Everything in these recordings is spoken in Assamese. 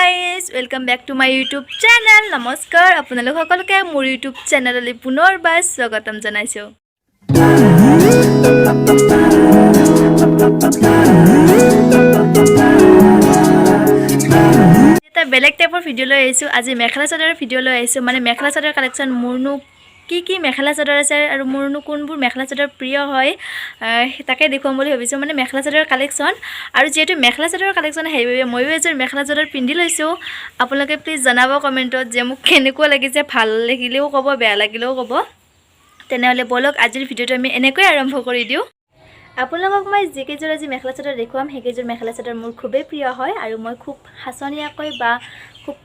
guys, welcome back to my YouTube channel. Namaskar, আপোনালোক সকলোকে মোৰ YouTube চেনেললৈ পুনৰবাৰ স্বাগতম জনাইছো। এটা বেলেগ টাইপৰ ভিডিও লৈ আহিছো। আজি মেখেলা চাদৰৰ ভিডিও লৈ আহিছো। মানে মেখেলা চাদৰৰ কালেকচন মোৰনো কি মেখেলা চাদৰ আছে আৰু মোৰনো কোনবোৰ মেখেলা চাদৰ প্ৰিয় হয় তাকে দেখুৱাম বুলি ভাবিছো। মানে মেখেলা চাদৰৰ কালেকচন আৰু যেহেতু মেখেলা চাদৰৰ কালেকচন সেইবাবে ময়ো এযোৰ মেখেলা চাদৰ পিন্ধি লৈছো। আপোনালোকে প্লিজ জনাব কমেন্টত যে মোক কেনেকুৱা লাগিছে, ভাল লাগিলেও ক'ব, বেয়া লাগিলেও ক'ব। তেনেহলে বলক আজিৰ ভিডিওটো আমি এনেকৈ আৰম্ভ কৰি দিও। আপোনালোকক মই যিকেইযোৰ আজি মেখেলা চাদৰ দেখুৱাম সেইকেইযোৰ মেখেলা চাদৰ মোৰ খুবেই প্ৰিয় হয় আৰু মই খুব হাসনীয়াকৈ বা খুব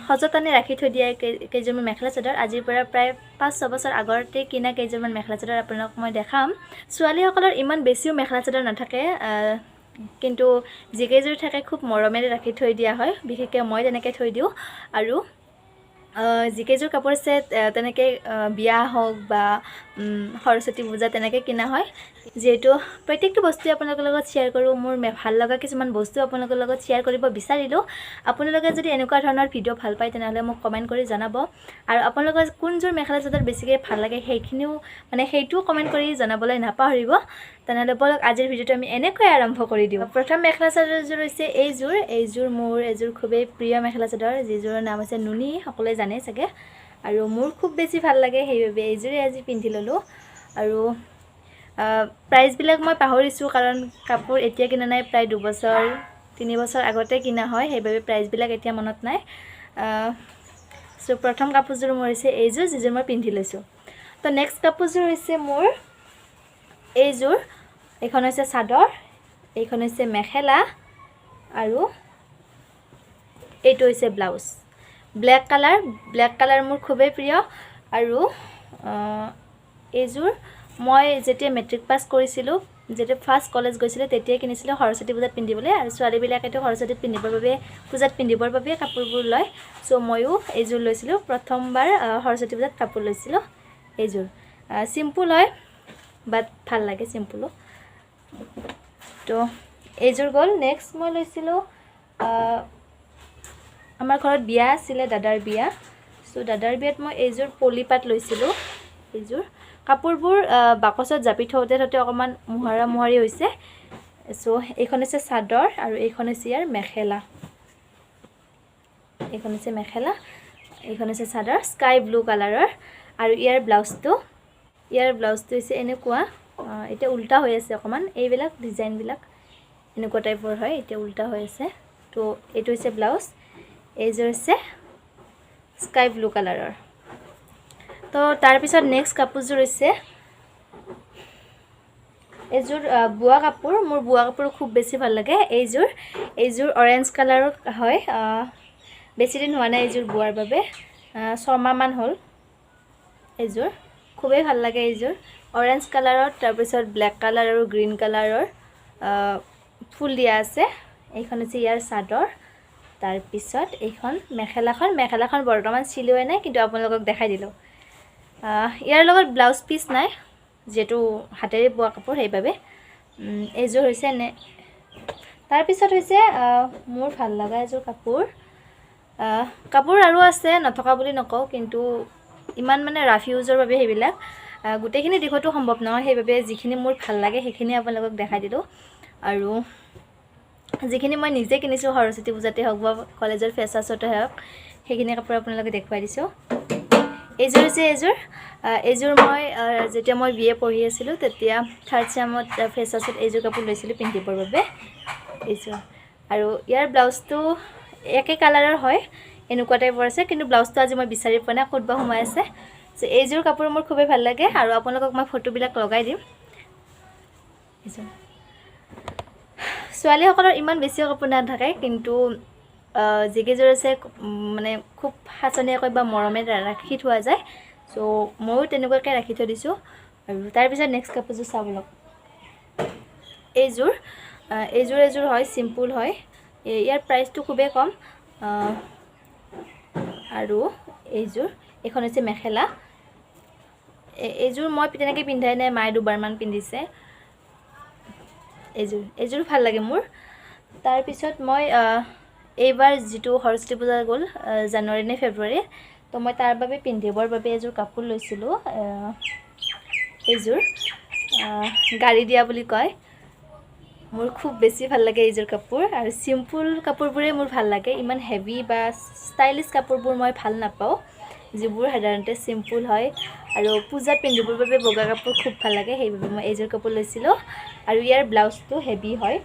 সযতনে ৰাখি থৈ দিয়া কেইযোৰমান মেখেলা চাদৰ আজিৰ পৰা প্ৰায় 5-6 বছৰ আগতে কিনা কেইযোৰমান মেখেলা চাদৰ আপোনালোকক মই দেখাম। ছোৱালীসকলৰ ইমান বেছিও মেখেলা চাদৰ নাথাকে, কিন্তু যিকেইযোৰ থাকে খুব মৰমেৰে ৰাখি থৈ দিয়া হয়। বিশেষকৈ মই তেনেকৈ থৈ দিওঁ আৰু যিকেইযোৰ কাপোৰ আছে তেনেকৈ বিয়া হওক বা সৰস্বতী পূজা তেনেকৈ কিনা হয়। যেহেতু প্ৰত্যেকটো বস্তু আপোনালোকৰ লগত শ্বেয়াৰ কৰোঁ, মোৰ ভাল লগা কিছুমান বস্তু আপোনালোকৰ লগত শ্বেয়াৰ কৰিব বিচাৰিলোঁ। আপোনালোকে যদি এনেকুৱা ধৰণৰ ভিডিঅ' ভাল পায় তেনেহ'লে মোক কমেণ্ট কৰি জনাব আৰু আপোনালোকৰ কোনযোৰ মেখেলা চাদৰ বেছিকৈ ভাল লাগে সেইখিনিও সেইটোও কমেণ্ট কৰি জনাবলৈ নাপাহৰিব। তেনেহ'লে বলক আজিৰ ভিডিঅ'টো আমি এনেকৈ আৰম্ভ কৰি দিওঁ। প্ৰথম মেখেলা চাদৰযোৰ হৈছে এইযোৰ মোৰ এযোৰ খুবেই প্ৰিয় মেখেলা চাদৰ, যিযোৰৰ নাম হৈছে নুনি, সকলোৱে জানে চাগে। আৰু মোৰ খুব বেছি ভাল লাগে, সেইবাবে এইযোৰে আজি পিন্ধি ল'লোঁ। আৰু প্ৰাইচবিলাক মই পাহৰিছোঁ কাৰণ কাপোৰ এতিয়া কিনা নাই, প্ৰায় 2-3 বছৰ আগতে কিনা হয়, সেইবাবে প্ৰাইচবিলাক এতিয়া মনত নাই। প্ৰথম কাপোৰযোৰ মোৰ হৈছে এইযোৰ, যিযোৰ মই পিন্ধি লৈছোঁ। তো নেক্সট কাপোৰযোৰ হৈছে মোৰ এইযোৰ। এইখন হৈছে চাদৰ, এইখন হৈছে মেখেলা আৰু এইটো হৈছে ব্লাউজ। ব্লেক কালাৰ মোৰ খুবেই প্ৰিয়। আৰু এইযোৰ মই যেতিয়া মেট্ৰিক পাছ কৰিছিলোঁ, যেতিয়া ফাৰ্ষ্ট কলেজ গৈছিলোঁ তেতিয়াই কিনিছিলোঁ সৰস্বতী পূজাত পিন্ধিবলৈ। আৰু ছোৱালীবিলাকেতো সৰস্বতীত পূজাত পিন্ধিবৰ বাবে কাপোৰবোৰ লয়। চ' ময়ো এইযোৰ লৈছিলোঁ, প্ৰথমবাৰ সৰস্বতী পূজাত কাপোৰ লৈছিলোঁ এইযোৰ। চিম্পুল হয় বাট ভাল লাগে চিম্পুলো। তো এইযোৰ গ'ল। নেক্সট মই লৈছিলোঁ, আমাৰ ঘৰত বিয়া আছিলে, দাদাৰ বিয়া। চ' দাদাৰ বিয়াত মই এইযোৰ পলিপাট লৈছিলোঁ। এইযোৰ কাপোৰবোৰ বাকচত জাপি থওঁতে অকণমান মোহাৰি হৈছে। চ' এইখন হৈছে চাদৰ আৰু এইখন হৈছে ইয়াৰ মেখেলা। এইখন হৈছে মেখেলা, এইখন হৈছে চাদৰ স্কাই ব্লু কালাৰৰ। আৰু ইয়াৰ ব্লাউজটো হৈছে এনেকুৱা, এতিয়া উল্টা হৈ আছে অকণমান, এইবিলাক ডিজাইনবিলাক এনেকুৱা টাইপৰ হয়, এতিয়া উল্টা হৈ আছে। তো এইটো হৈছে ব্লাউজ, এইযোৰ হৈছে স্কাই ব্লু কালাৰৰ। তো তাৰপিছত নেক্সট কাপোৰযোৰ হৈছে এইযোৰ বোৱা কাপোৰ। মোৰ বোৱা কাপোৰ খুব বেছি ভাল লাগে। এইযোৰ অৰেঞ্জ কালাৰৰ হয়। বেছি দিন হোৱা নাই এইযোৰ বোৱাৰ বাবে, 6 মাহমান হ'ল। এইযোৰ খুবেই ভাল লাগে। এইযোৰ অৰেঞ্জ কালাৰত, তাৰপিছত ব্লেক কালাৰ আৰু গ্ৰীণ কালাৰৰ ফুল দিয়া আছে। এইখন হৈছে ইয়াৰ চাদৰ। তাৰপিছত এইখন মেখেলাখন বৰ্তমান চিলোৱাই নাই, কিন্তু আপোনালোকক দেখাই দিলোঁ। ইয়াৰ লগত ব্লাউজ পিচ নাই, যিহেতু হাতেৰে বোৱা কাপোৰ, সেইবাবে এইযোৰ হৈছে তাৰপিছত হৈছে মোৰ ভাল লগা এযোৰ কাপোৰ আৰু আছে, নথকা বুলি নকওঁ, কিন্তু ইমান ৰাফ ইউজৰ বাবে সেইবিলাক গোটেইখিনি দিশতো সম্ভৱ নহয়, সেইবাবে যিখিনি মোৰ ভাল লাগে সেইখিনি আপোনালোকক দেখাই দিলোঁ। আৰু যিখিনি মই নিজে কিনিছোঁ সৰস্বতী পূজাতে হওক বা কলেজৰ ফেচাৰ্ছতে হওক, সেইখিনি কাপোৰ আপোনালোকে দেখুৱাই দিছোঁ। এইযোৰ হৈছে এইযোৰ মই যেতিয়া মই BA পঢ়ি আছিলোঁ তেতিয়া 3rd চেমত ফেচাৰ্ছত এইযোৰ কাপোৰ লৈছিলোঁ পিন্ধিবৰ বাবে। এইযোৰ আৰু ইয়াৰ ব্লাউজটো একে কালাৰৰ হয়, এনেকুৱা টাইপৰ আছে, কিন্তু ব্লাউজটো আজি মই বিচাৰি পোৱা নাই, ক'ত বা সোমাই আছে। চ' এইযোৰ কাপোৰ মোৰ খুবেই ভাল লাগে আৰু আপোনালোকক মই ফটোবিলাক লগাই দিম। ছোৱালীসকলৰ ইমান বেছি কাপোৰ নাথাকে, কিন্তু যিকেইযোৰ আছে খুব সাঁচনীয়াকৈ বা মৰমেৰে ৰাখি থোৱা যায়। চ' ময়ো তেনেকুৱাকৈ ৰাখি থৈ দিছোঁ। আৰু তাৰপিছত নেক্সট কাপোৰযোৰ চাব লওক। এইযোৰ হয়, চিম্পুল হয়। ইয়াৰ প্ৰাইচটো খুবেই কম। আৰু এইখন হৈছে মেখেলা। এইযোৰ মই তেনেকৈ পিন্ধাই নাই, মায়ে দুবাৰমান পিন্ধিছে। এইযোৰ ভাল লাগে মোৰ। তাৰপিছত মই এইবাৰ যেটো সৰস্বতী পূজা গ'ল জানুৱাৰী নে ফেব্ৰুৱাৰী তো মই তাৰ বাবে পিন্ধিবৰ বাবে এযোৰ কাপোৰ লৈছিলোঁ এইযোৰ গাড়ী দিয়া বুলি কয় মোৰ খুব বেছি ভাল লাগে এইযোৰ কাপোৰ আৰু সিম্পল কাপোৰবোৰে মোৰ ভাল লাগে ইমান হেভি বা ষ্টাইলিছ কাপোৰবোৰ মই ভাল নাপাওঁ যিবোৰ সাধাৰণতে সিম্পল হয় আৰু পূজাত পিন্ধিবৰ বাবে বগা কাপোৰ খুব ভাল লাগে সেইবাবে মই এইযোৰ কাপোৰ লৈছিলোঁ আৰু ইয়াৰ ব্লাউজটো হেভি হয়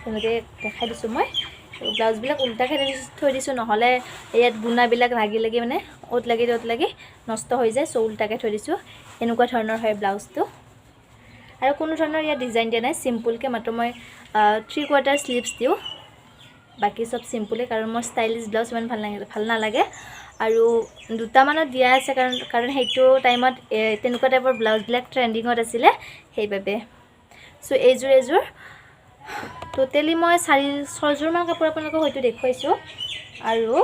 তেনেকৈ দেখাই দিছোঁ মই ব্লাউজবিলাক উল্টাকৈ থৈ দিছোঁ নহ'লে ইয়াত গুণাবিলাক লাগি মানে অত লাগি নষ্ট হৈ যায় চ' উল্টাকৈ থৈ দিছোঁ এনেকুৱা ধৰণৰ হয় ব্লাউজটো আৰু কোনো ধৰণৰ ইয়াত ডিজাইন দিয়া নাই সিম্পলকৈ মাত্ৰ মই 3/4 স্লিভছ দিওঁ বাকি সব সিম্পলে কাৰণ মোৰ ষ্টাইলিছ ব্লাউজ ইমান ভাল নালাগে আৰু দুটামানত দিয়া আছে কাৰণ সেইটো টাইমত তেনেকুৱা টাইপৰ ব্লাউজবিলাক ট্ৰেন্ডিঙত আছিলে সেইবাবে চ' এইযোৰ টোটেলি মই 4-6 মান কাপোৰ আপোনালোকক হয়তো দেখুৱাইছোঁ আৰু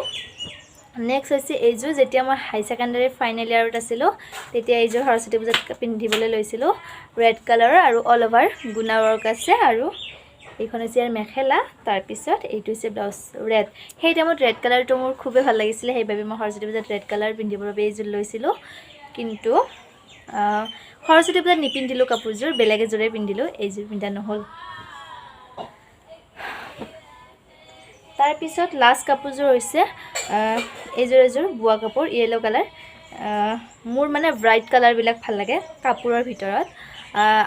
নেক্সট হৈছে এইযোৰ যেতিয়া মই হাই সেকেন্ডাৰী ফাইনেল ইয়াৰত আছিলোঁ তেতিয়া এইযোৰ সৰস্বতী পূজাত পিন্ধিবলৈ লৈছিলোঁ ৰেড কালাৰৰ আৰু অল ওভাৰ গুণা ৱৰ্ক আছে আৰু এইখন হৈছে ইয়াৰ মেখেলা তাৰ পিছত এইটো হৈছে ব্লাউজ ৰেড সেই টাইমত ৰেড কালাৰটো মোৰ খুবেই ভাল লাগিছিলে সেইবাবে মই সৰস্বতী পূজাত ৰেড কালাৰ পিন্ধিবৰ বাবে এইযোৰ লৈছিলোঁ কিন্তু সৰস্বতী পূজাত নিপিন্ধিলোঁ কাপোৰযোৰ বেলেগ এযোৰে পিন্ধিলোঁ এইযোৰ পিন্ধা নহ'ল তাৰ পিছত লাষ্ট কাপোৰযোৰ হৈছে এইযোৰ বুৱা কাপোৰ ইয়েলো কালাৰ মোৰ মানে ব্ৰাইট কালাৰবিলাক ভাল লাগে কাপোৰৰ ভিতৰত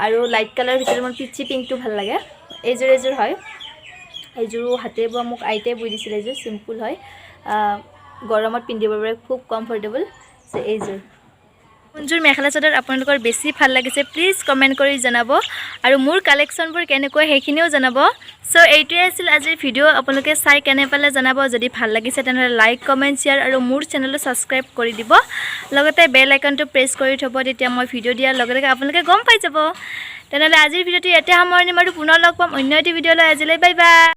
আৰু লাইট কালাৰৰ ভিতৰত মোৰ পিচি পিংকটো ভাল লাগে এইযোৰ হয় এইযোৰো হাতে বোৱা মোক আইতাই বৈ দিছিলে এইযোৰ সিম্পল হয় গৰমত পিন্ধিবৰ বাবে খুব কমফৰ্টেবল সো এইযোৰ কোনযোৰ মেখেলা চাদৰ আপোনালোকৰ বেছি ভাল লাগিছে প্লিজ কমেন্ট কৰি জনাব আৰু মোৰ কালেকশ্যনবোৰ কেনেকৈ সেইখিনিও জনাব সো এইটোৱে আছিল আজিৰ ভিডিঅ' আপোনালোকে চাই কেনে পালে জনাব যদি ভাল লাগিছে তেনেহ'লে লাইক কমেন্ট শ্বেয়াৰ আৰু মোৰ চেনেলটো সাবস্ক্ৰাইব কৰি দিব লগতে বেল আইকনটো প্ৰেছ কৰি থব তেতিয়া মই ভিডিঅ' দিয়াৰ লগে লগে আপোনালোকে গম পাই যাব তেনেহ'লে আজিৰ ভিডিঅ'টো ইয়াতে সামৰণি মাৰো পুনৰ লগ পাম অন্য এটি ভিডিঅ'লৈ আজিলৈ বাই বাই